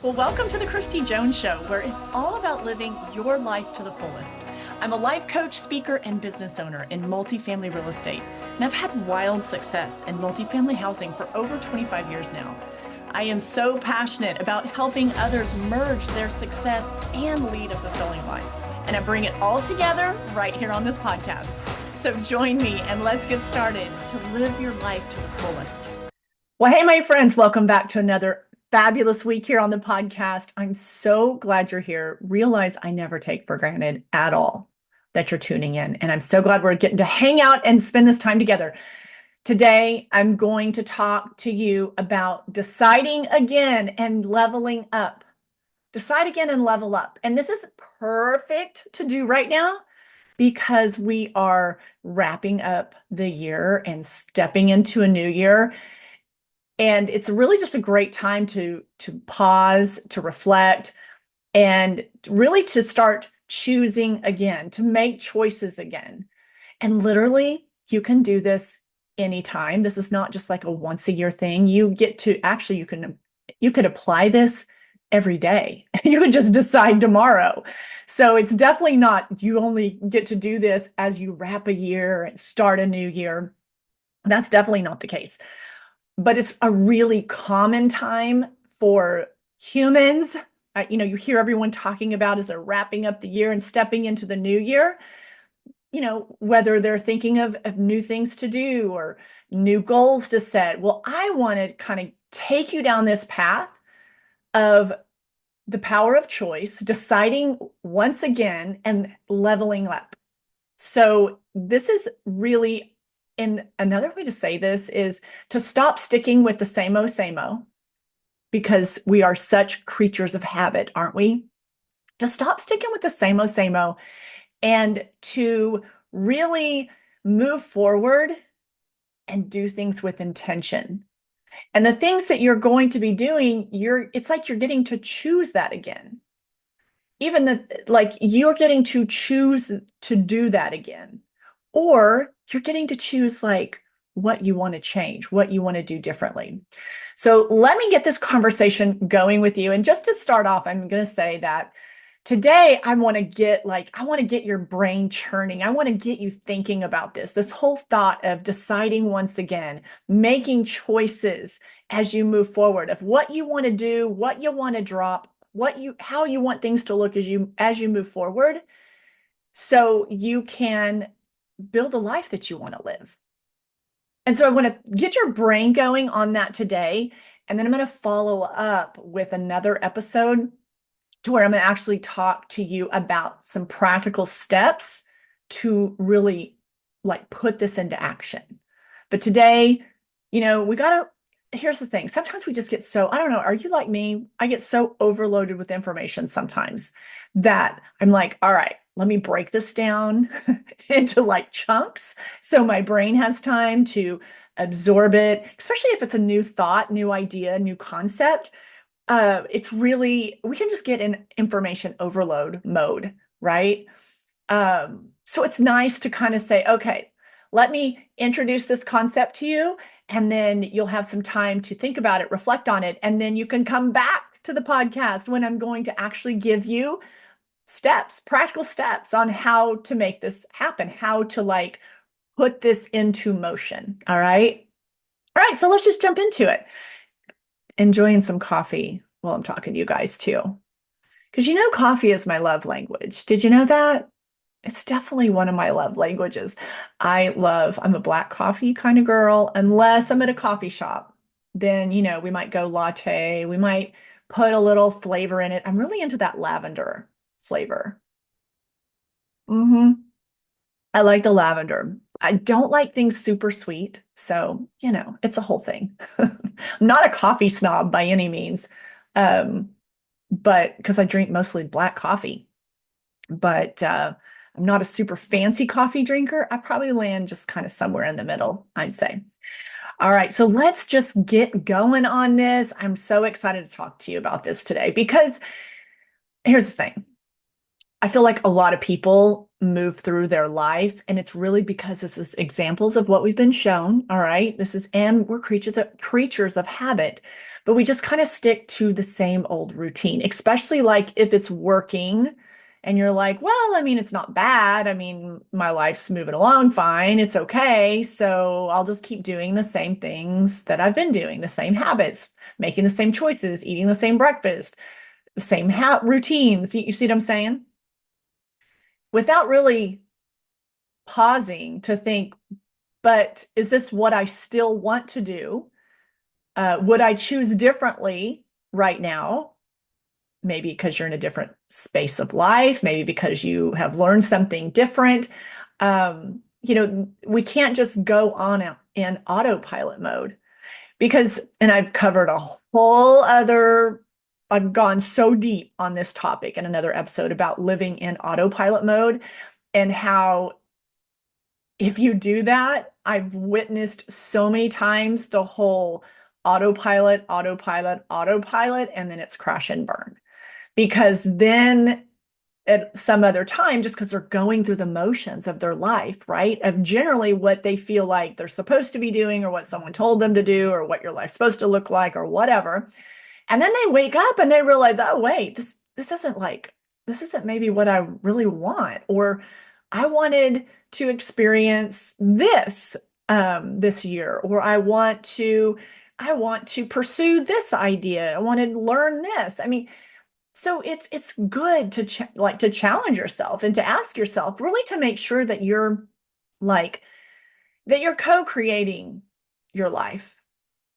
Well, welcome to the Christy Jones Show, where it's all about living your life to the fullest. I'm a life coach, speaker, and business owner in multifamily real estate, and I've had wild success in multifamily housing for over 25 years now. I am so passionate about helping others merge their success and lead a fulfilling life, and I bring it all together right here on this podcast. So join me and let's get started to live your life to the fullest. Well, hey, my friends, welcome back to another fabulous week here on the podcast. I'm so glad you're here. Realize I never take for granted at all that you're tuning in. And I'm so glad we're getting to hang out and spend this time together. Today, I'm going to talk to you about deciding again and leveling up. Decide again and level up. And this is perfect to do right now because we are wrapping up the year and stepping into a new year. And it's really just a great time to pause, to reflect, and really to start choosing again, to make choices again. And literally, you can do this anytime. This is not just like a once a year thing. You get to actually, you could apply this every day. You could just decide tomorrow. So it's definitely not, you only get to do this as you wrap a year and start a new year. That's definitely not the case. But it's a really common time for humans. You hear everyone talking about as they're wrapping up the year and stepping into the new year, whether they're thinking of new things to do or new goals to set. Well, I want to kind of take you down this path of the power of choice, deciding once again and leveling up. So this is really, and another way to say this is to stop sticking with the same old, because we are such creatures of habit, aren't we? To stop sticking with the same old, and to really move forward and do things with intention. And the things that you're going to be doing, it's like you're getting to choose that again. You're getting to choose to do that again. Or you're getting to choose what you want to change, what you want to do differently. So let me get this conversation going with you. And just to start off, I'm going to say that today I want to get your brain churning. I want to get you thinking about this whole thought of deciding once again, making choices as you move forward of what you want to do, what you want to drop, how you want things to look as you move forward, so you can build a life that you want to live. And so I want to get your brain going on that today. And then I'm going to follow up with another episode to where I'm going to actually talk to you about some practical steps to really put this into action. But today, here's the thing. Sometimes we just get I don't know, are you like me? I get so overloaded with information sometimes that I'm like, all right, let me break this down into chunks so my brain has time to absorb it, especially if it's a new thought, new idea, new concept. We can just get in information overload mode, right? So it's nice to kind of say, okay, let me introduce this concept to you, and then you'll have some time to think about it, reflect on it, and then you can come back to the podcast when I'm going to actually give you practical steps on how to make this happen, how to put this into motion. All right. So let's just jump into it. Enjoying some coffee while I'm talking to you guys too. Because coffee is my love language. Did you know that? It's definitely one of my love languages. I'm a black coffee kind of girl, unless I'm at a coffee shop. Then, we might go latte. We might put a little flavor in it. I'm really into that lavender flavor. I like the lavender. I don't like things super sweet. So, it's a whole thing. I'm not a coffee snob by any means. But because I drink mostly black coffee, but I'm not a super fancy coffee drinker. I probably land just kind of somewhere in the middle, I'd say. All right, so let's just get going on this. I'm so excited to talk to you about this today because here's the thing. I feel like a lot of people move through their life, and it's really because this is examples of what we've been shown. All right, and we're creatures of habit. but we just kind of stick to the same old routine, especially like if it's working and you're like, well, I mean, it's not bad. I mean, my life's moving along fine. It's okay. So I'll just keep doing the same things that I've been doing, the same habits, making the same choices, eating the same breakfast, the same routines. You see what I'm saying? Without really pausing to think, but is this what I still want to do? Would I choose differently right now? Maybe because you're in a different space of life, maybe because you have learned something different. We can't just go on in autopilot mode because, and I've covered a whole other, I've gone so deep on this topic in another episode about living in autopilot mode and how if you do that, I've witnessed so many times the whole autopilot, autopilot, autopilot, and then it's crash and burn. Because then at some other time, just because they're going through the motions of their life, right? Of generally what they feel like they're supposed to be doing or what someone told them to do or what your life's supposed to look like or whatever. And then they wake up and they realize, oh, wait, this isn't maybe what I really want. Or I wanted to experience this this year, or I want to pursue this idea. I want to learn this. I mean, so it's good to to challenge yourself and to ask yourself really to make sure that you're like that you're co-creating your life.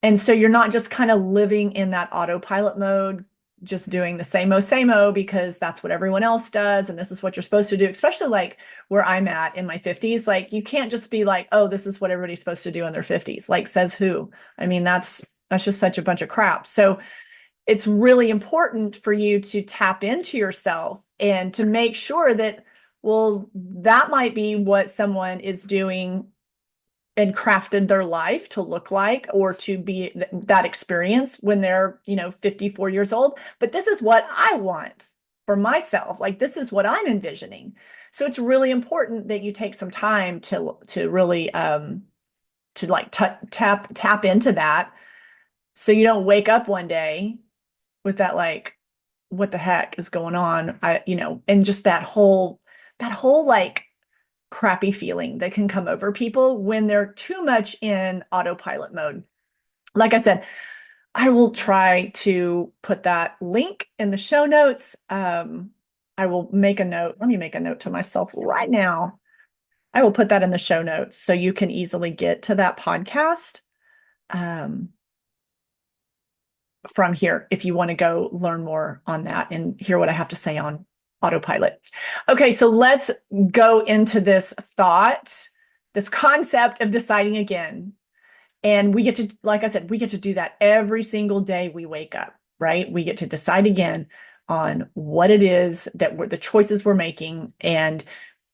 And so you're not just kind of living in that autopilot mode, just doing the same o because that's what everyone else does and this is what you're supposed to do, especially like where I'm at in my 50s. Like you can't just be like, oh, this is what everybody's supposed to do in their 50s. Like says who? I mean, that's just such a bunch of crap. So it's really important for you to tap into yourself and to make sure that, well, that might be what someone is doing and crafted their life to look like or to be that experience when they're 54 years old, but this is what I want for myself. Like this is what I'm envisioning. So it's really important that you take some time to really to like tap into that, so you don't wake up one day with that like, what the heck is going on? And just that whole like crappy feeling that can come over people when they're too much in autopilot mode. Like I said, I will try to put that link in the show notes. I will make a note. Let me make a note to myself right now. I will put that in the show notes so you can easily get to that podcast from here if you want to go learn more on that and hear what I have to say on autopilot. Okay, so let's go into this thought, this concept of deciding again. And we get to, like I said, we get to do that every single day we wake up, right? We get to decide again on what it is that the choices we're making.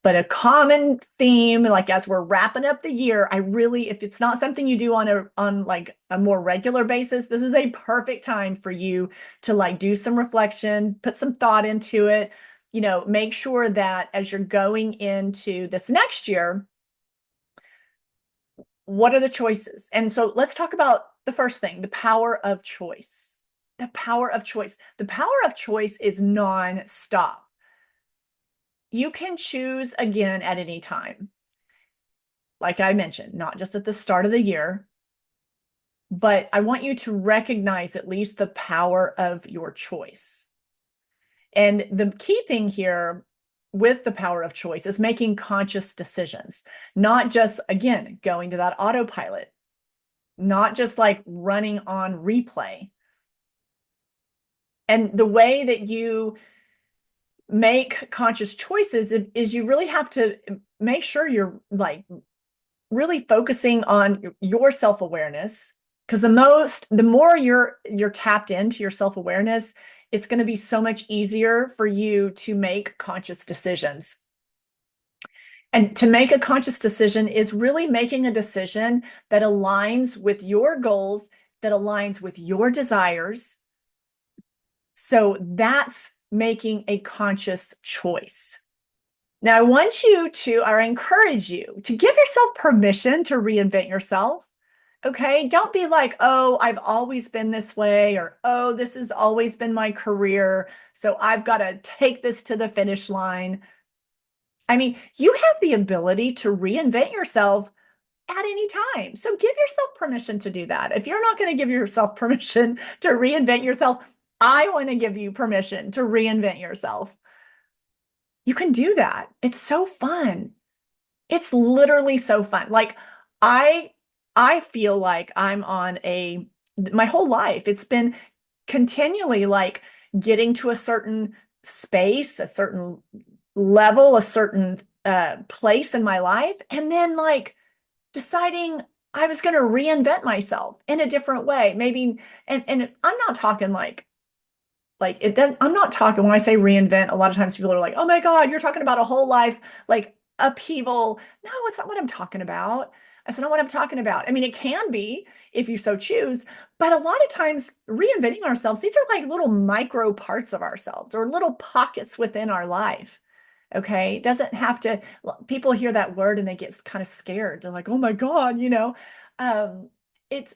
But a common theme, like as we're wrapping up the year, if it's not something you do on like a more regular basis, this is a perfect time for you to like do some reflection, put some thought into it, make sure that as you're going into this next year, what are the choices? And so let's talk about the first thing, the power of choice. The power of choice. The power of choice is nonstop. You can choose again at any time. Like I mentioned, not just at the start of the year, but I want you to recognize at least the power of your choice. And the key thing here with the power of choice is making conscious decisions, not just, again, going to that autopilot, not just like running on replay. And the way that you make conscious choices is you really have to make sure you're like really focusing on your self-awareness, because the more you're tapped into your self-awareness, it's going to be so much easier for you to make conscious decisions. And to make a conscious decision is really making a decision that aligns with your goals, that aligns with your desires. So that's making a conscious choice. Now, I want you to, or encourage you to give yourself permission to reinvent yourself. Okay. Don't be like, oh, I've always been this way, or oh, this has always been my career. So I've got to take this to the finish line. I mean, you have the ability to reinvent yourself at any time. So give yourself permission to do that. If you're not going to give yourself permission to reinvent yourself, I want to give you permission to reinvent yourself. You can do that. It's so fun. It's literally so fun. Like I I feel like I'm on a my whole life. It's been continually like getting to a certain space, a certain level, a certain place in my life, and then like deciding I was going to reinvent myself in a different way. Maybe, and I'm not talking like it doesn't, I'm not talking when I say reinvent, a lot of times people are like, oh my God, you're talking about a whole life like upheaval. No, it's not what I'm talking about. That's not what I'm talking about. I mean, it can be if you so choose, but a lot of times reinventing ourselves, these are like little micro parts of ourselves or little pockets within our life. Okay. It doesn't have to, people hear that word and they get kind of scared. They're like, oh my God, um, it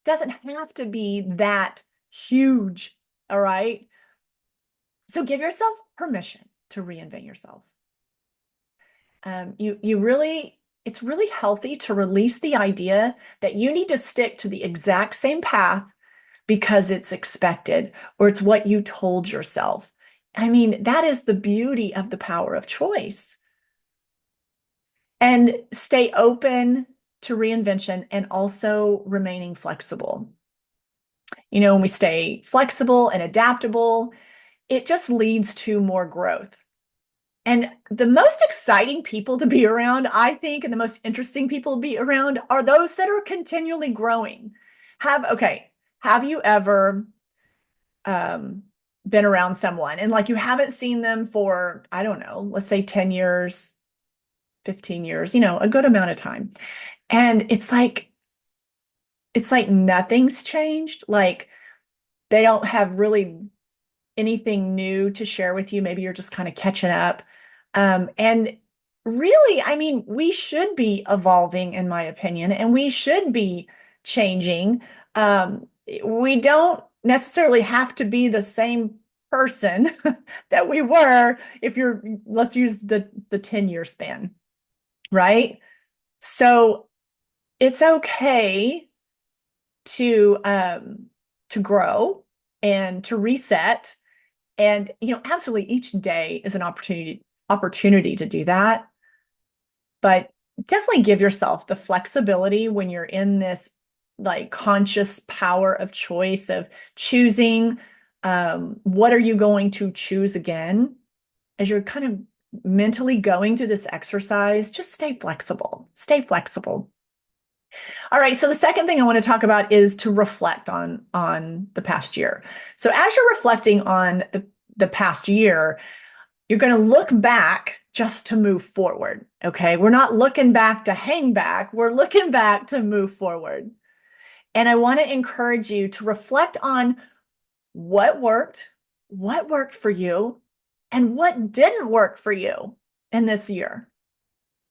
doesn't have to be that huge. All right. So give yourself permission to reinvent yourself. You really, it's really healthy to release the idea that you need to stick to the exact same path because it's expected or it's what you told yourself. I mean, that is the beauty of the power of choice. And stay open to reinvention and also remaining flexible. When we stay flexible and adaptable, it just leads to more growth. And the most exciting people to be around, I think, and the most interesting people to be around are those that are continually growing. Have you ever um, been around someone and like you haven't seen them for, I don't know, let's say 10 years, 15 years, a good amount of time. And it's like nothing's changed. Like they don't have really anything new to share with you. Maybe you're just kind of catching up. And really, I mean, we should be evolving, in my opinion, and we should be changing. We don't necessarily have to be the same person that we were if let's use the 10-year span, right? So it's okay to grow and to reset. And absolutely each day is an opportunity to do that. But definitely give yourself the flexibility when you're in this like conscious power of choice of choosing what are you going to choose again as you're kind of mentally going through this exercise. Just stay flexible. Stay flexible. All right, so the second thing I want to talk about is to reflect on the past year. So as you're reflecting on the past year, you're going to look back just to move forward. Okay, we're not looking back to hang back, we're looking back to move forward. And I want to encourage you to reflect on what worked for you, and what didn't work for you in this year.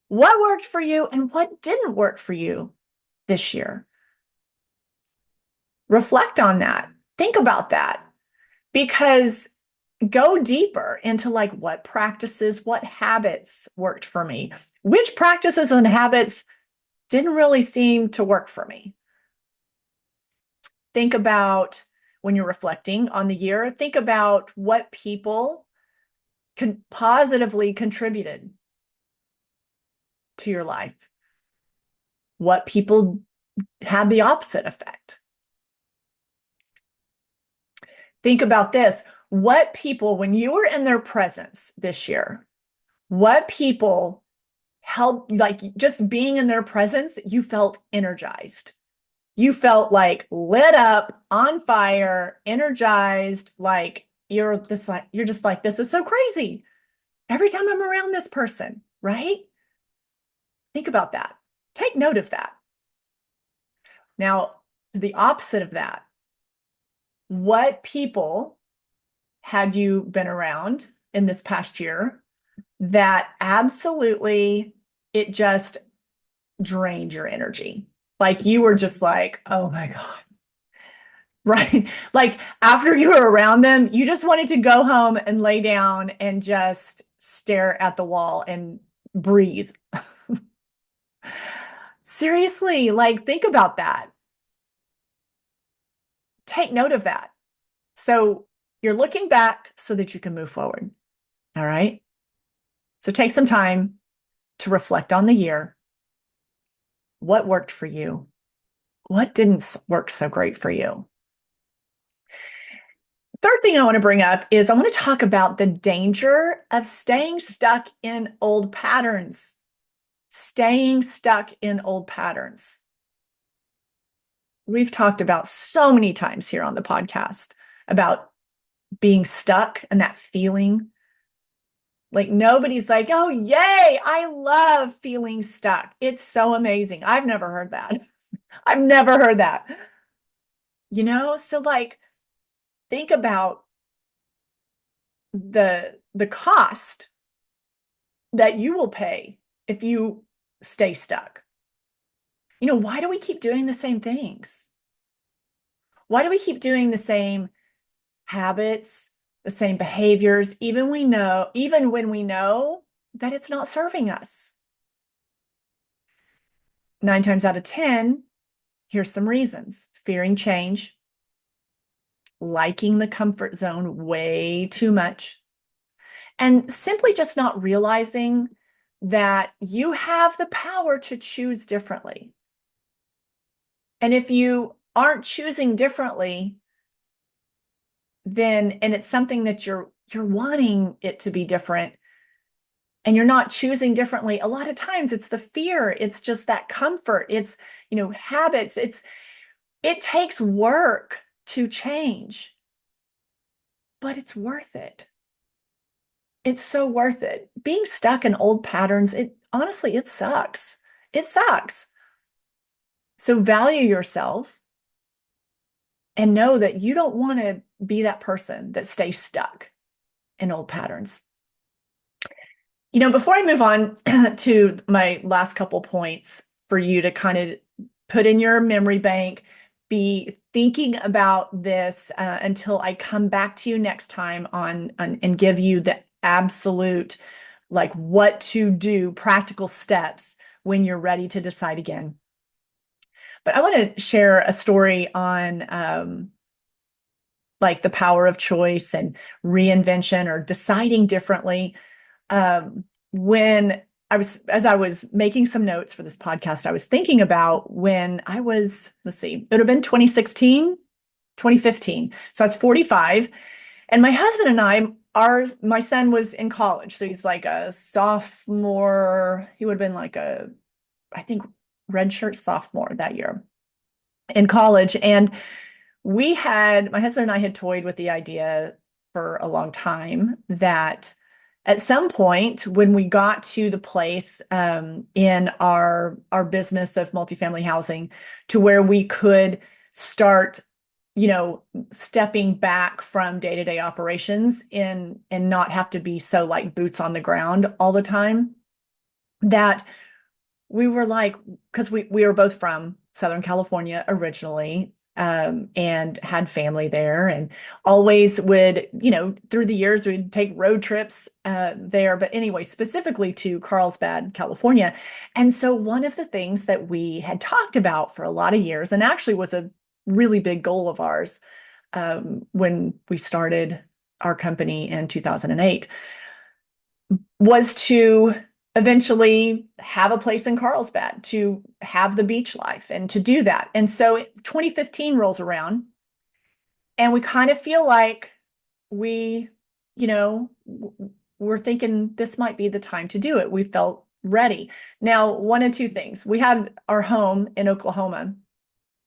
What worked for you and what didn't work for you this year? Reflect on that. Think about that because go deeper into like what practices, what habits worked for me, which practices and habits didn't really seem to work for me. Think about when you're reflecting on the year, think about what people positively contributed to your life, what people had the opposite effect. Think about this. What people, when you were in their presence this year, what people helped, like just being in their presence, you felt energized. You felt like lit up, on fire, energized, like you're just like, this is so crazy. Every time I'm around this person, right? Think about that. Take note of that. Now, the opposite of that, what people had you been around in this past year that absolutely it just drained your energy? Like you were just like, oh my God. Right. Like after you were around them, you just wanted to go home and lay down and just stare at the wall and breathe. Seriously, like think about that. Take note of that. So you're looking back so that you can move forward. All right. So take some time to reflect on the year. What worked for you? What didn't work so great for you? Third thing I want to bring up is I want to talk about the danger of staying stuck in old patterns. Staying stuck in old patterns. We've talked about so many times here on the podcast about being stuck and that feeling. Like nobody's like, oh, yay, I love feeling stuck. It's so amazing. I've never heard that. I've never heard that. So like think about the cost that you will pay if you stay stuck. Why do we keep doing the same things? Why do we keep doing the same habits, the same behaviors, even when we know that it's not serving us? 9 times out of 10, here's some reasons: fearing change, liking the comfort zone way too much, and simply just not realizing that you have the power to choose differently. And if you aren't choosing differently, then, and it's something that you're wanting it to be different, and you're not choosing differently, a lot of times it's the fear, it's just that comfort, it's, habits, it takes work to change, but it's worth it. It's so worth it. Being stuck in old patterns, it sucks. It sucks. So value yourself and know that you don't want to be that person that stays stuck in old patterns. Before I move on to my last couple points for you to kind of put in your memory bank, be thinking about this until I come back to you next time on and give you the absolute, like what to do, practical steps when you're ready to decide again. But I want to share a story on like the power of choice and reinvention or deciding differently. When as I was making some notes for this podcast, I was thinking about when I was, let's see, it would have been 2016, 2015. So I was 45, and my husband and my son was in college. So he's like a sophomore. He would have been like I think, redshirt sophomore that year in college. And my husband and I had toyed with the idea for a long time that at some point when we got to the place in our business of multifamily housing to where we could start, stepping back from day-to-day operations and not have to be so like boots on the ground all the time, that we were like, because we were both from Southern California originally, and had family there, and always would, through the years, we'd take road trips there. But anyway, specifically to Carlsbad, California. And so one of the things that we had talked about for a lot of years, and actually was a really big goal of ours when we started our company in 2008, was to eventually have a place in Carlsbad, to have the beach life and to do that. And so 2015 rolls around and we kind of feel like we, we're thinking this might be the time to do it. We felt ready. Now, one of two things. We had our home in Oklahoma,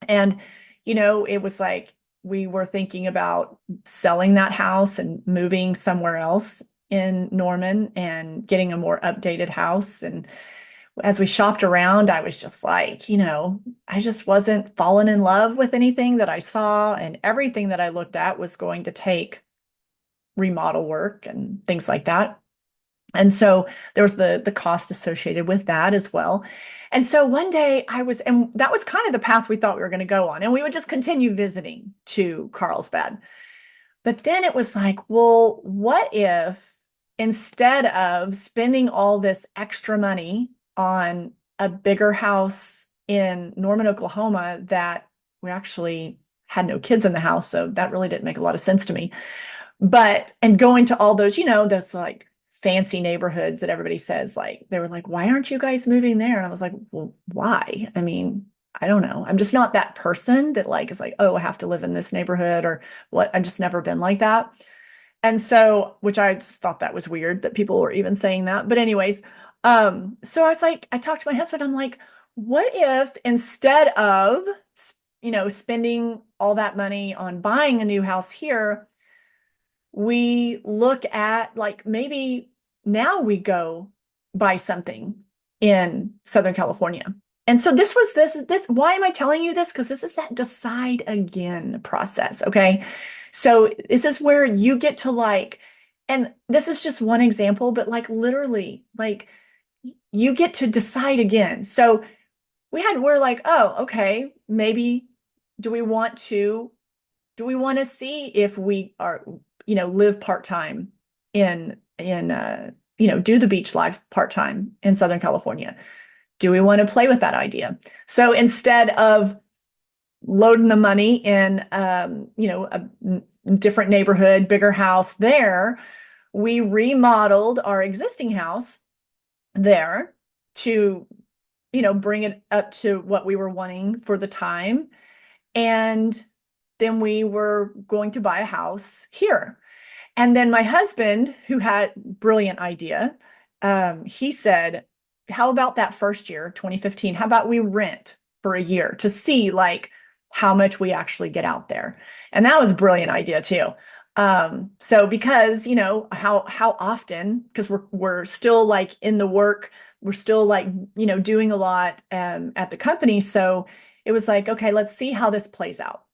and, it was like we were thinking about selling that house and moving somewhere else in Norman and getting a more updated house. And as we shopped around, I was just like, I just wasn't falling in love with anything that I saw, and everything that I looked at was going to take remodel work and things like that. And so there was the cost associated with that as well. And so one day and that was kind of the path we thought we were going to go on. And we would just continue visiting to Carlsbad. But then it was like, well, what if instead of spending all this extra money on a bigger house in Norman, Oklahoma, that we actually had no kids in the house, so that really didn't make a lot of sense to me. And going to all those, those like fancy neighborhoods that everybody says, like, they were like, why aren't you guys moving there? And I was like, well, why? I mean, I don't know. I'm just not that person that like is like, oh, I have to live in this neighborhood or what. I've just never been like that. And so, which I just thought that was weird that people were even saying that. But anyways, so I was like, I talked to my husband. I'm like, what if instead of, spending all that money on buying a new house here, we look at like maybe now we go buy something in Southern California. And so this why am I telling you this? Because this is that decide again process. Okay. So this is where you get to like, and this is just one example, but like literally, like you get to decide again. So we're like, oh, okay, maybe do we want to see if we are, live part-time do the beach life part-time in Southern California? Do we want to play with that idea? So instead of loading the money in, a different neighborhood, bigger house there, we remodeled our existing house there to, bring it up to what we were wanting for the time. And then we were going to buy a house here. And then my husband, who had brilliant idea, he said, how about that first year, 2015? How about we rent for a year to see like how much we actually get out there? And that was a brilliant idea too. So because how often, because we're still like in the work, we're still like doing a lot at the company. So it was like, okay, let's see how this plays out.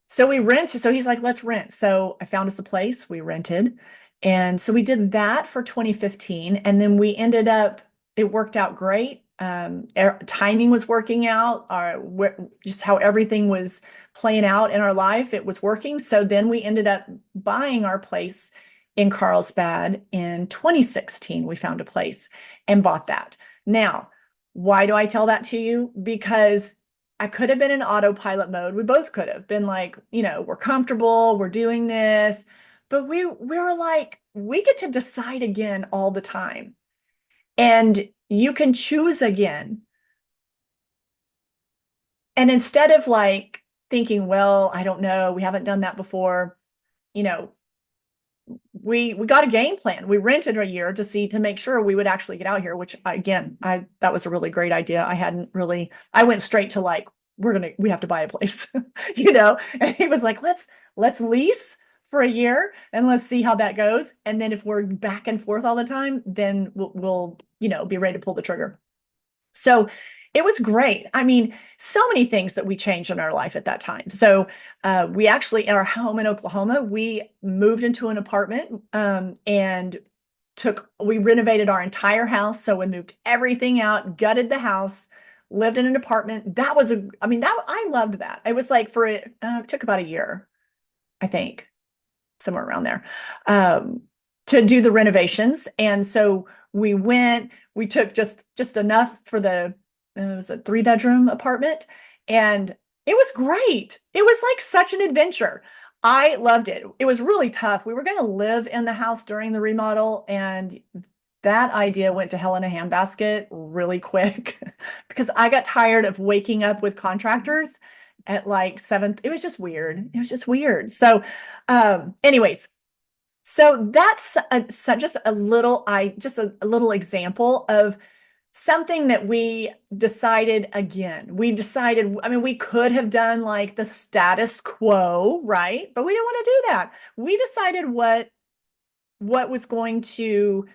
So we rented. So he's like, let's rent. So I found us a place, we rented. And so we did that for 2015. And then we ended up, it worked out great. Timing was working out, just how everything was playing out in our life, it was working. So then we ended up buying our place in Carlsbad in 2016. We found a place and bought that. Now, why do I tell that to you? Because I could have been in autopilot mode. We both could have been like, we're comfortable, we're doing this, but we were like, we get to decide again all the time. And you can choose again. And instead of like thinking, well, I don't know, we haven't done that before, you know, we got a game plan. We rented a year to make sure we would actually get out here, which again, that was a really great idea. I went straight to like, we have to buy a place, and he was like, let's lease for a year and let's see how that goes. And then if we're back and forth all the time, then we'll be ready to pull the trigger. So it was great. I mean, so many things that we changed in our life at that time. So we actually, in our home in Oklahoma, we moved into an apartment and we renovated our entire house. So we moved everything out, gutted the house, lived in an apartment. I loved that. It was like it took about a year, I think, somewhere around there, to do the renovations. And so we took just enough for it was a 3-bedroom apartment, and it was great. It was like such an adventure. I loved it. It was really tough. We were going to live in the house during the remodel, and that idea went to hell in a handbasket really quick because I got tired of waking up with contractors at like 7. It was just weird. It was just weird. So, anyways, so that's just a little example of something that we decided again. We could have done like the status quo, right? But we didn't want to do that. We decided what was going to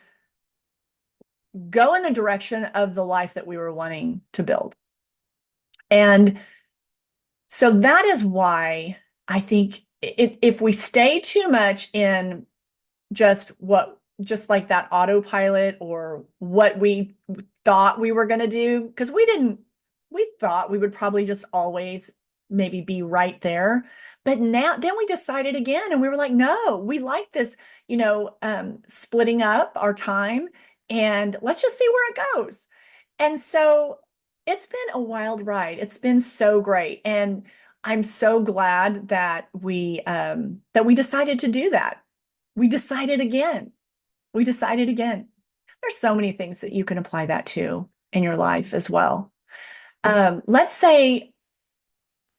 go in the direction of the life that we were wanting to build. And so that is why I think if we stay too much in just what just like that autopilot or what we thought we were going to do, because we thought we would probably just always maybe be right there. But now, then we decided again, and we were like, no, we like this, splitting up our time, and let's just see where it goes. And so it's been a wild ride. It's been so great. And I'm so glad that we decided to do that. We decided again. We decided again. There's so many things that you can apply that to in your life as well. Let's say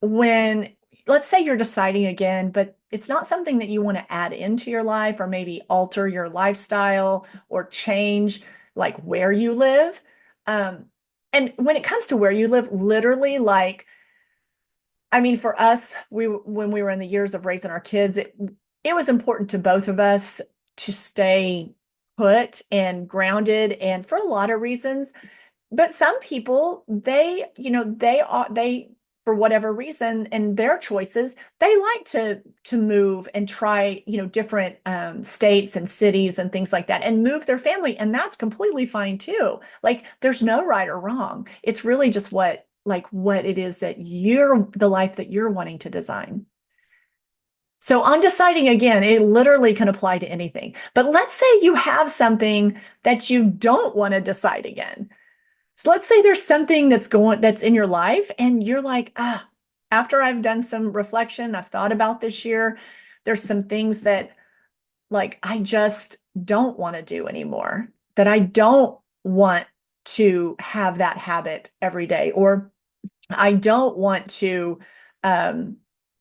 when let's say you're deciding again, but it's not something that you want to add into your life or maybe alter your lifestyle or change like where you live. Um, and when it comes to where you live, literally, like, I mean, for us, when we were in the years of raising our kids, it was important to both of us to stay put and grounded, and for a lot of reasons. But some people, they for whatever reason and their choices, they like to move and try, different states and cities and things like that, and move their family, and that's completely fine too. Like, there's no right or wrong. It's really just what it is that the life that you're wanting to design. So on deciding again, it literally can apply to anything. But let's say you have something that you don't want to decide again. So let's say there's something that's in your life, and you're like, after I've done some reflection, I've thought about this year, there's some things that, like, I just don't want to do anymore, that I don't want to have that habit every day, or I don't want to,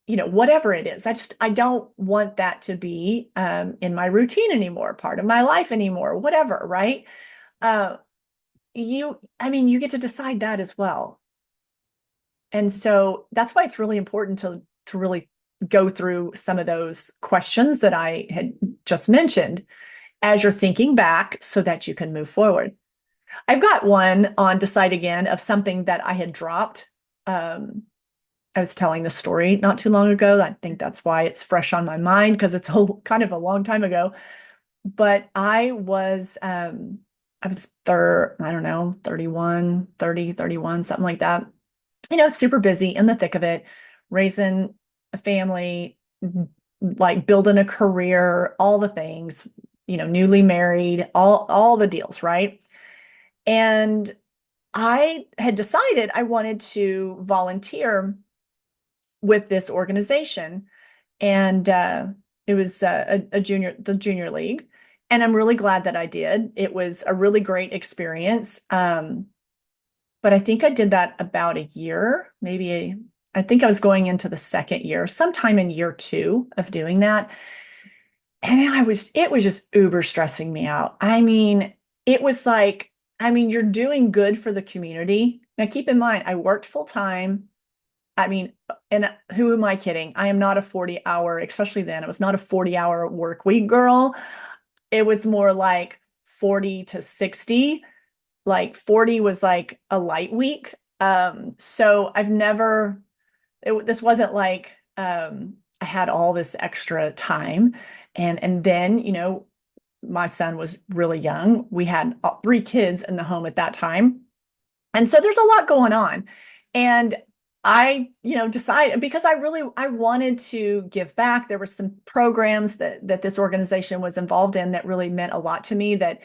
whatever it is. I don't want that to be in my routine anymore, part of my life anymore, whatever, right? Uh, you get to decide that as well. And so that's why it's really important to really go through some of those questions that I had just mentioned as you're thinking back so that you can move forward. I've got one on decide again of something that I had dropped. I was telling the story not too long ago. I think that's why it's fresh on my mind, because it's kind of a long time ago. But I was I don't know, 31, 30, 31, something like that. Super busy in the thick of it, raising a family, like building a career, all the things, newly married, all the deals, right? And I had decided I wanted to volunteer with this organization, and it was the junior league, and I'm really glad that I did. It was a really great experience. But I think I did that about a year, I think I was going into the second year, sometime in year two of doing that. And it was just uber stressing me out. I mean, it was like, you're doing good for the community. Now, keep in mind, I worked full time. I mean, and who am I kidding? I am not a 40-hour, especially then, it was not a 40-hour work week girl. It was more like 40 to 60. Like 40 was like a light week. So this wasn't like I had all this extra time. And then, my son was really young. We had three kids in the home at that time. And so there's a lot going on. And I, decided, because I wanted to give back. There were some programs that this organization was involved in that really meant a lot to me, that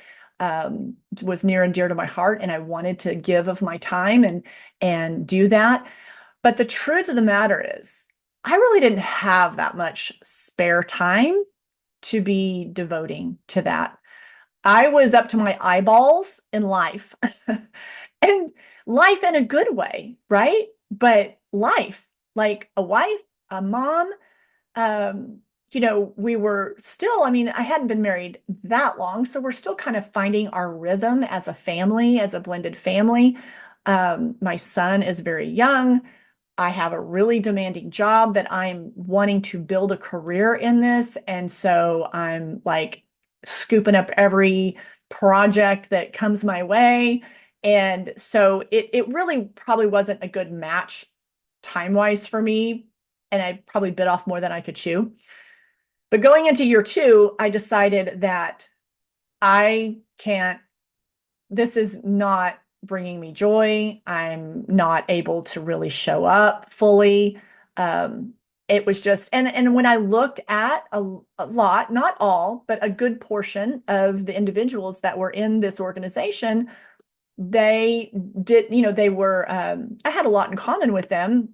was near and dear to my heart. And I wanted to give of my time and do that. But the truth of the matter is, I really didn't have that much spare time to be devoting to that. I was up to my eyeballs in life, and life in a good way, right? But life, like a wife, a mom, we were still, I hadn't been married that long, so we're still kind of finding our rhythm as a family, as a blended family. My son is very young. I have a really demanding job that I'm wanting to build a career in this. And so I'm like scooping up every project that comes my way. And so it really probably wasn't a good match time-wise for me. And I probably bit off more than I could chew. But going into year two, I decided that I can't, this is not bringing me joy. I'm not able to really show up fully. Um, it was just, and when I looked at a lot, not all, but a good portion of the individuals that were in this organization, they did, they were, I had a lot in common with them.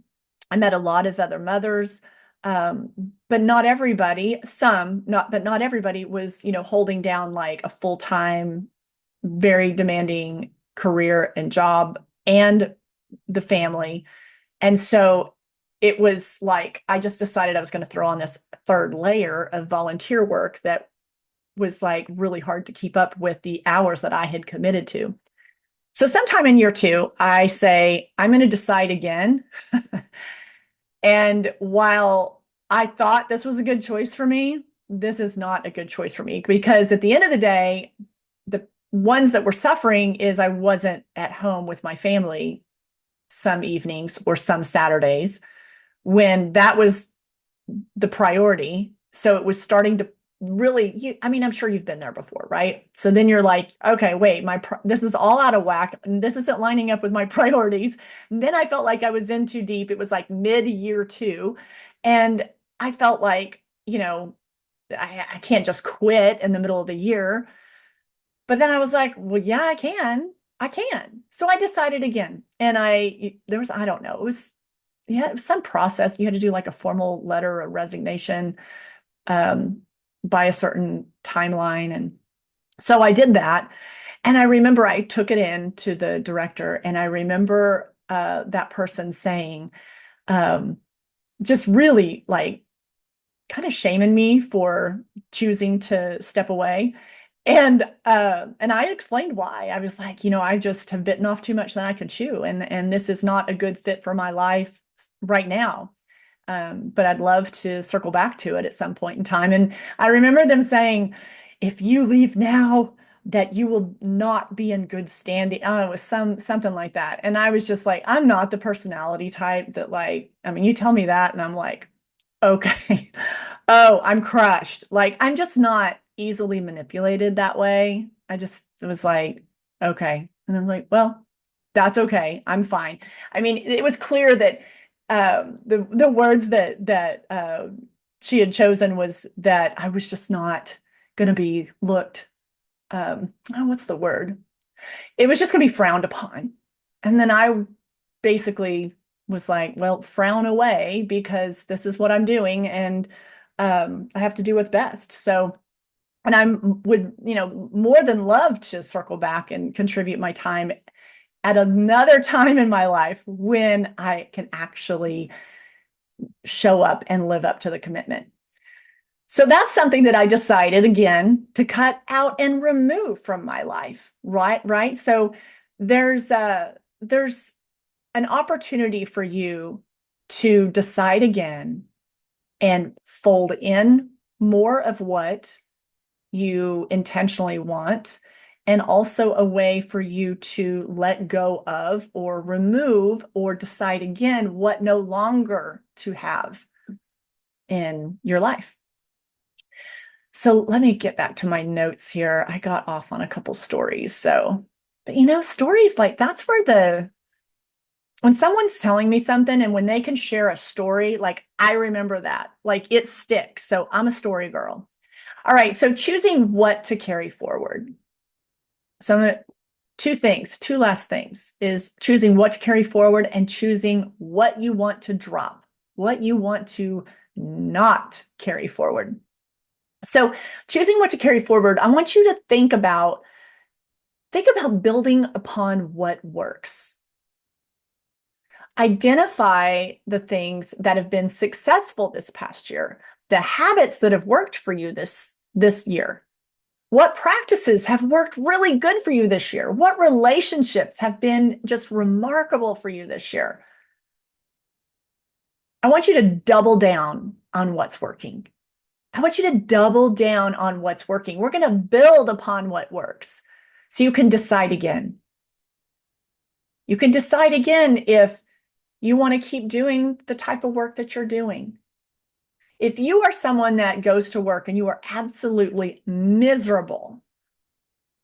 I met a lot of other mothers, um, but not everybody, some, not, but not everybody was, holding down like a full-time, very demanding career and job and the family. And so it was like, I just decided I was going to throw on this third layer of volunteer work that was like really hard to keep up with the hours that I had committed to. So sometime in year two, I say, I'm going to decide again. And while I thought this was a good choice for me, this is not a good choice for me, because at the end of the day, the ones that were suffering is I wasn't at home with my family some evenings or some Saturdays when that was the priority. So it was starting to really, I mean, I'm sure you've been there before, right? So then you're like, okay, wait, this is all out of whack, and this isn't lining up with my priorities. And then I felt like I was in too deep. It was like mid-year two, and I felt like, I can't just quit in the middle of the year. But then I was like, well, yeah, I can. I can. So I decided again. And I don't know, it was some process. You had to do like a formal letter of resignation um, by a certain timeline. And so I did that. And I remember I took it in to the director, and I remember that person saying, um, just really like kind of shaming me for choosing to step away. And I explained why. I was like, I just have bitten off too much than I could chew, and this is not a good fit for my life right now. But I'd love to circle back to it at some point in time. And I remember them saying, if you leave now, that you will not be in good standing. I don't know, it was something like that. And I was just like, I'm not the personality type that, like, I mean, you tell me that, and I'm like, okay. Oh, I'm crushed. Like, I'm just not easily manipulated that way. It was like, okay. And I'm like, well, that's okay. I'm fine. I mean, it was clear that the words that she had chosen was that I was just not going to be looked, oh, what's the word? It was just going to be frowned upon. And then I basically was like, well, frown away, because this is what I'm doing, and I have to do what's best. So, and I'm would, more than love to circle back and contribute my time at another time in my life when I can actually show up and live up to the commitment. So that's something that I decided again to cut out and remove from my life, right? Right. So there's an opportunity for you to decide again and fold in more of what you intentionally want, and also a way for you to let go of or remove or decide again what no longer to have in your life. So let me get back to my notes here. I got off on a couple stories. So, but stories like that's where when someone's telling me something and when they can share a story, like I remember that, like it sticks. So I'm a story girl. All right. So choosing what to carry forward. So I'm going to, two last things is choosing what to carry forward and choosing what you want to drop, what you want to not carry forward. So choosing what to carry forward, I want you to think about building upon what works. Identify the things that have been successful this past year, the habits that have worked for you this year. What practices have worked really good for you this year? What relationships have been just remarkable for you this year? I want you to double down on what's working. I want you to double down on what's working. We're going to build upon what works so you can decide again. You can decide again if you want to keep doing the type of work that you're doing. If you are someone that goes to work and you are absolutely miserable,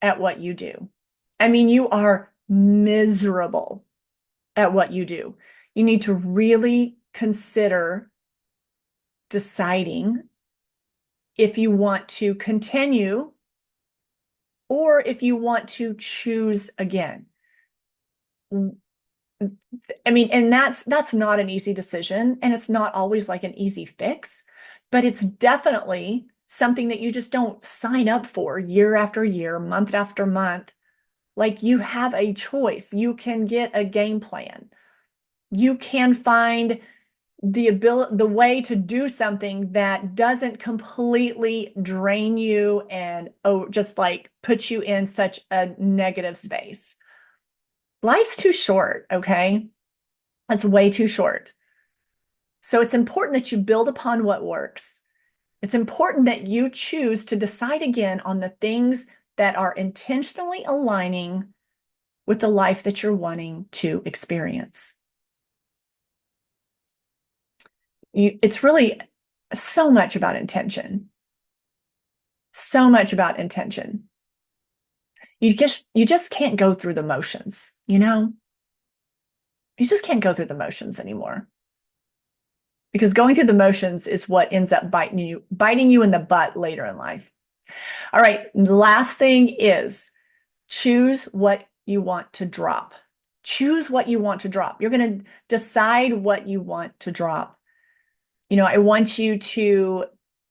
at what you do. I mean, you are miserable at what you do. You need to really consider deciding if you want to continue or if you want to choose again. I mean, and that's not an easy decision, and it's not always like an easy fix, but it's definitely something that you just don't sign up for year after year, month after month. Like, you have a choice. You can get a game plan. You can find the way to do something that doesn't completely drain you and just like put you in such a negative space. Life's too short, okay? It's way too short. So it's important that you build upon what works. It's important that you choose to decide again on the things that are intentionally aligning with the life that you're wanting to experience. It's really so much about intention. So much about intention. You just can't go through the motions, you know? You just can't go through the motions anymore. Because going through the motions is what ends up biting you in the butt later in life. All right, the last thing is choose what you want to drop. Choose what you want to drop. You're going to decide what you want to drop. I want you to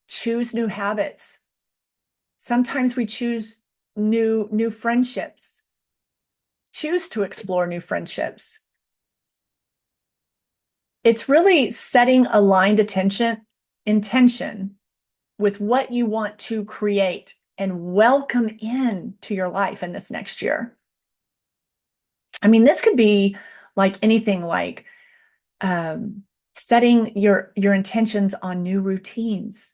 choose new habits. Sometimes we choose new friendships. Choose to explore new friendships. It's really setting aligned intention with what you want to create and welcome in to your life in this next year. I mean, this could be like anything, like setting your intentions on new routines,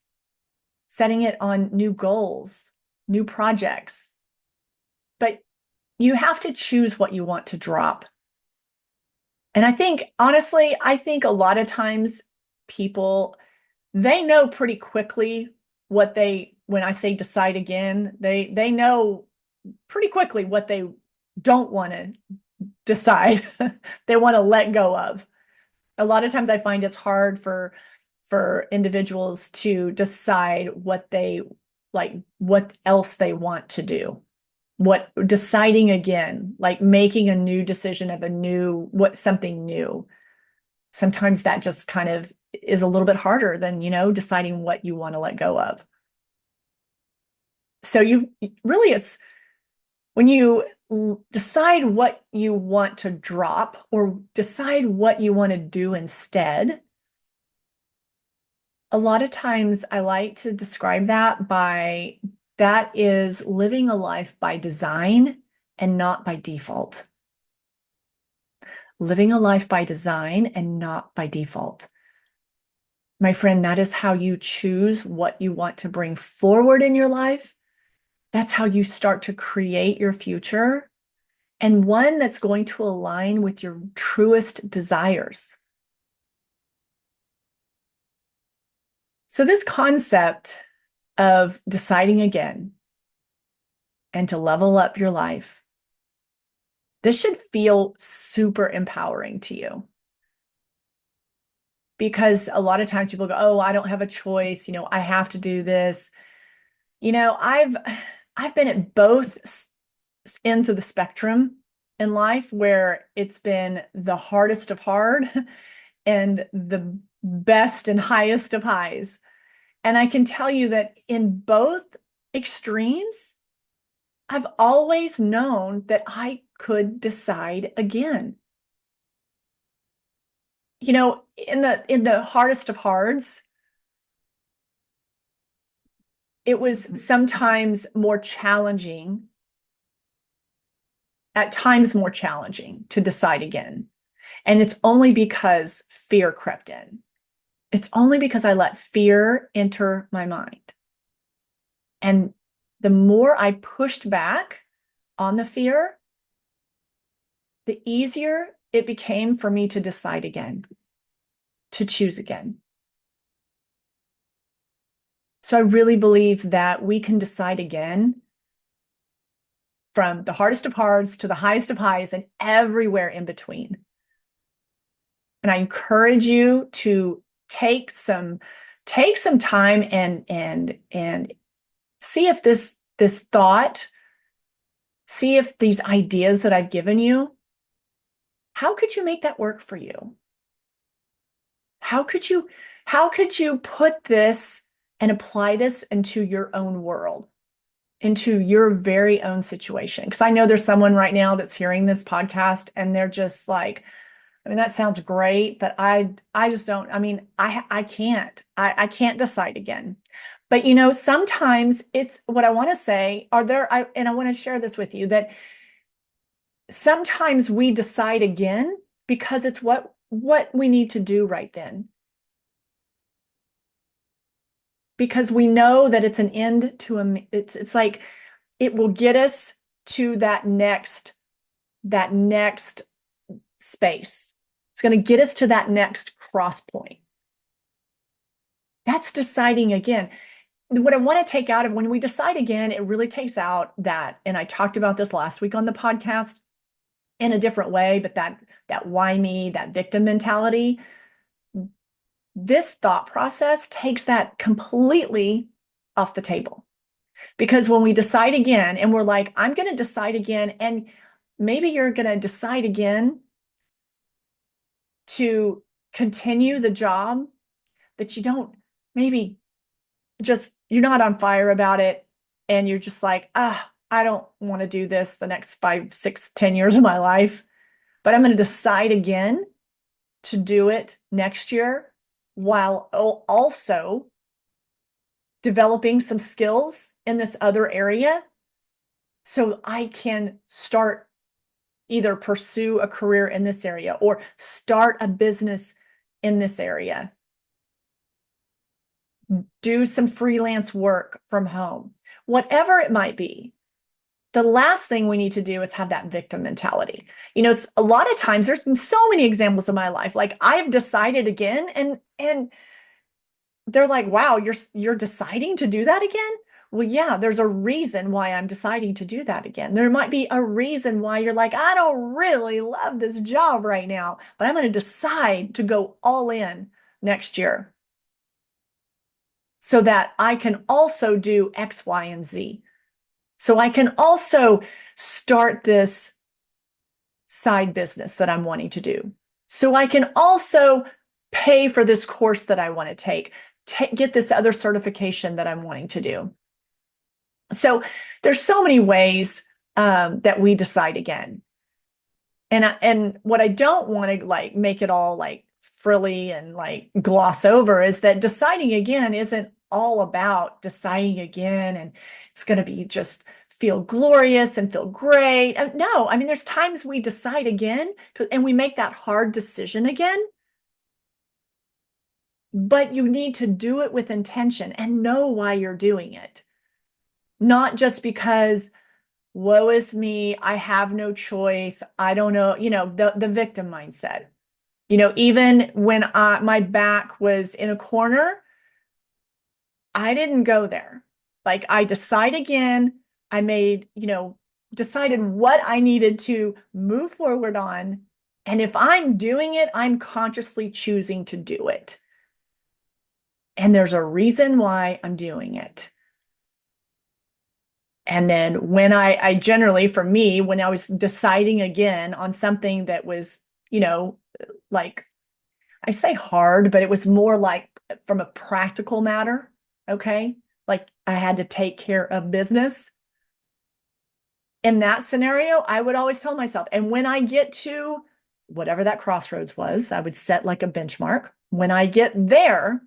setting it on new goals, new projects. But you have to choose what you want to drop. And honestly, I think a lot of times people, they know pretty quickly when I say decide again, they know pretty quickly what they don't want to decide. They want to let go of. A lot of times I find it's hard for individuals to decide what else they want to do. Deciding again, like making a new decision of something new. Sometimes that just kind of is a little bit harder than, deciding what you want to let go of. So it's when you decide what you want to drop or decide what you want to do instead, a lot of times I like to describe that is living a life by design and not by default. Living a life by design and not by default. My friend, that is how you choose what you want to bring forward in your life. That's how you start to create your future, and one that's going to align with your truest desires. So this concept of deciding again and to level up your life, this should feel super empowering to you. Because a lot of times people go, oh, I don't have a choice. I have to do this. I've been at both ends of the spectrum in life, where it's been the hardest of hard and the best and highest of highs. And I can tell you that in both extremes, I've always known that I could decide again. In the hardest of hards, it was sometimes more challenging, at times more challenging to decide again. And it's only because fear crept in. It's only because I let fear enter my mind. And the more I pushed back on the fear, the easier it became for me to decide again, to choose again. So I really believe that we can decide again from the hardest of hards to the highest of highs and everywhere in between. And I encourage you to take some time and see if this thought, see if these ideas that I've given you, how could you make that work for you? How could you put this and apply this into your own world, into your very own situation? Because I know there's someone right now that's hearing this podcast and they're just like, I mean, that sounds great, but I just don't, I mean, I can't decide again. But sometimes it's what I want to say, and I want to share this with you, that sometimes we decide again because it's what we need to do right then. Because we know that it's an end to it's like it will get us to that next space. It's going to get us to that next cross point. That's deciding again. What I want to take out of when we decide again, it really takes out that, and I talked about this last week on the podcast in a different way, but that why me, that victim mentality, this thought process takes that completely off the table. Because when we decide again and we're like, I'm going to decide again, and maybe you're going to decide again to continue the job that you don't, maybe just, you're not on fire about it. And you're just like, I don't want to do this the next 5, 6, 10 years of my life, but I'm going to decide again to do it next year while also developing some skills in this other area so I can start either pursue a career in this area or start a business in this area, do some freelance work from home, whatever it might be. The last thing we need to do is have that victim mentality. A lot of times there's been so many examples in my life, like I've decided again and they're like, wow, you're deciding to do that again? Well, yeah, there's a reason why I'm deciding to do that again. There might be a reason why you're like, I don't really love this job right now, but I'm going to decide to go all in next year so that I can also do X, Y, and Z. So I can also start this side business that I'm wanting to do. So I can also pay for this course that I want to take, get this other certification that I'm wanting to do. So there's so many ways that we decide again. And what I don't want to like make it all like frilly and like gloss over is that deciding again isn't all about deciding again and it's going to be just feel glorious and feel great. No, I mean, there's times we decide again and we make that hard decision again. But you need to do it with intention and know why you're doing it. Not just because, woe is me, I have no choice, I don't know, the victim mindset. Even when my back was in a corner, I didn't go there. Like I decide again, I made, decided what I needed to move forward on. And if I'm doing it, I'm consciously choosing to do it. And there's a reason why I'm doing it. And then when I generally, for me, when I was deciding again on something that was, like I say hard, but it was more like from a practical matter. Okay. Like I had to take care of business. In that scenario, I would always tell myself, and when I get to whatever that crossroads was, I would set like a benchmark. When I get there,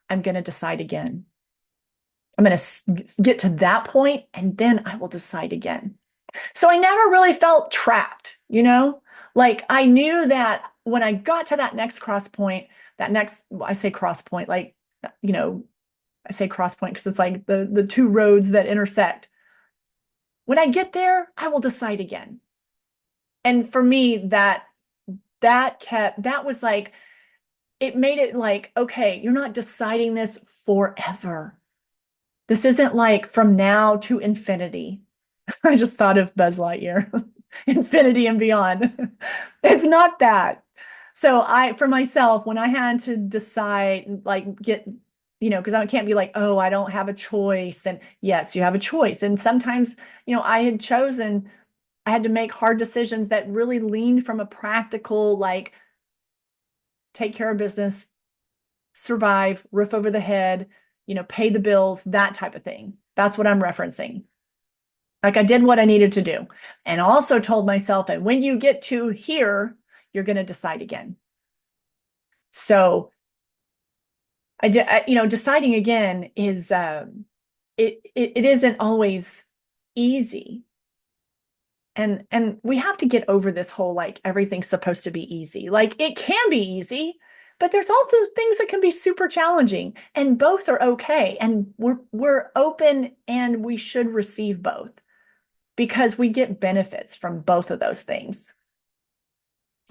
I'm going to decide again. I'm going to get to that point and then I will decide again. So I never really felt trapped, like I knew that when I got to that next cross point, I say cross point, like, I say cross point because it's like the two roads that intersect. When I get there, I will decide again. And for me, that was like, it made it like, okay, you're not deciding this forever. This isn't like from now to infinity. I just thought of Buzz Lightyear, infinity and beyond. It's not that. So for myself, when I had to decide, like because I can't be like, oh, I don't have a choice. And yes, you have a choice. And sometimes, I had to make hard decisions that really leaned from a practical, like take care of business, survive, roof over the head, pay the bills, that type of thing. That's what I'm referencing. Like I did what I needed to do. And also told myself, and when you get to here, you're going to decide again. So deciding again is, it isn't always easy. And we have to get over this whole, like, everything's supposed to be easy. Like it can be easy, but there's also things that can be super challenging, and both are okay. And we're open, and we should receive both because we get benefits from both of those things.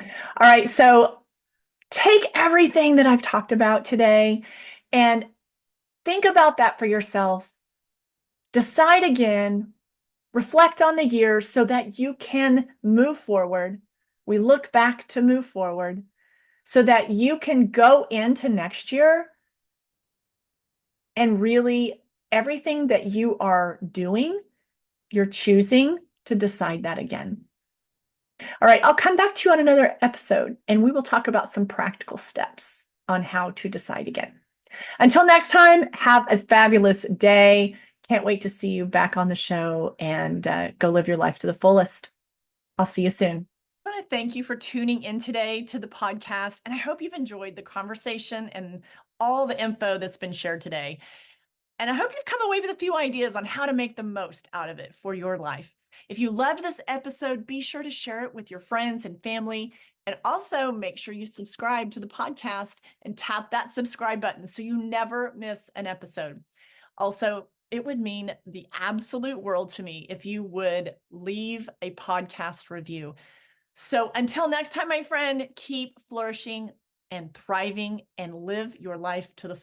All right, so take everything that I've talked about today and think about that for yourself. Decide again, reflect on the year so that you can move forward. We look back to move forward so that you can go into next year and really everything that you are doing, you're choosing to decide that again. All right, I'll come back to you on another episode and we will talk about some practical steps on how to decide again. Until next time, have a fabulous day. Can't wait to see you back on the show and go live your life to the fullest. I'll see you soon. I want to thank you for tuning in today to the podcast, and I hope you've enjoyed the conversation and all the info that's been shared today. And I hope you've come away with a few ideas on how to make the most out of it for your life. If you loved this episode, be sure to share it with your friends and family. And also make sure you subscribe to the podcast and tap that subscribe button so you never miss an episode. Also, it would mean the absolute world to me if you would leave a podcast review. So until next time, my friend, keep flourishing and thriving and live your life to the